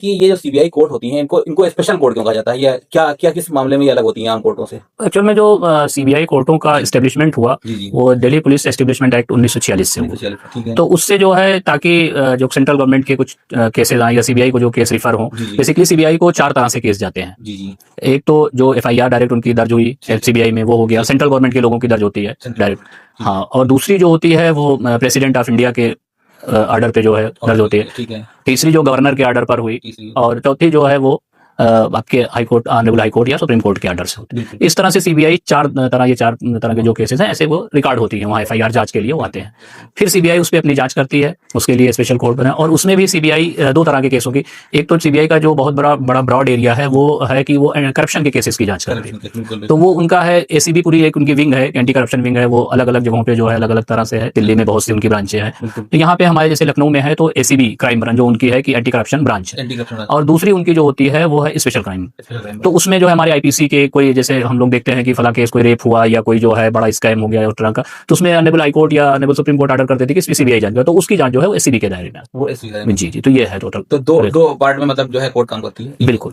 कि ये जो सीबीआई कोर्ट होती हैं इनको इनको स्पेशल कोर्ट क्यों कहा जाता है, या क्या क्या किस मामले में ये अलग होती हैं आम कोर्टों से? एक्चुअल में जो सीबीआई कोर्टों का एस्टेब्लिशमेंट हुआ जी। वो दिल्ली पुलिस एस्टेब्लिशमेंट एक्ट 1946 से हुआ। ठीक है। तो उससे जो है ताकि जो सेंट्रल गवर्नमेंट के कुछ केसेस आए या सीबीआई को जो केस रिफर हो, बेसिकली सीबीआई को 4 तरह से केस जाते हैं। जी। एक तो जो एफआईआर डायरेक्ट उनकी दर्ज हुई सीबीआई में वो हो गया, सेंट्रल गवर्नमेंट के लोगों की दर्ज होती है डायरेक्ट। हाँ, और दूसरी जो होती है वो प्रेसिडेंट ऑफ इंडिया के ऑर्डर पे जो है दर्ज होती है। ठीक है। तीसरी जो गवर्नर के ऑर्डर पर हुई, और चौथी जो है वो आपके high court, honourable high court या सुप्रीम कोर्ट के ऑर्डर से होती है। इस तरह से सीबीआई चार तरह के जो केसेस हैं ऐसे वो रिकॉर्ड होती है, वहाँ एफआईआर जांच के लिए वो आते हैं। फिर सीबीआई उस पर अपनी जांच करती है, उसके लिए स्पेशल कोर्ट बना, और उसमें भी सीबीआई 2 तरह के केसों की, एक तो सीबीआई का जो बहुत बड़ा ब्रॉड एरिया है वो है कि वो करप्शन के केसेस की जांच करती है। तो वो उनका है एसीबी, पूरी एक उनकी विंग है, एंटी करप्शन विंग है, वो अलग अलग जगहों पे जो है अलग अलग तरह से है। दिल्ली में बहुत सी उनकी ब्रांचें हैं, तो यहाँ पे हमारे जैसे लखनऊ में है तो एसीबी क्राइम ब्रांच जो उनकी है कि एंटी करप्शन ब्रांच, और दूसरी उनकी जो होती है वो है स्पेशल क्राइम। तो उसमें जो है हमारे आईपीसी के कोई, जैसे हम लोग देखते हैं कि फला केस कोई रेप हुआ या कोई जो है बड़ा स्कैम हो गया उस तरह का, तो उसमें ऑनरेबल हाई कोर्ट या ऑनरेबल सुप्रीम कोर्ट ऑर्डर कर देती है कि सीबीआई जांच, तो उसकी जांच जो है वो एसीबी के दायरे में। वो एसीबी जी, तो ये है टोटल। तो दो पार्ट में मतलब जो है कोर्ट काम करती है। बिल्कुल।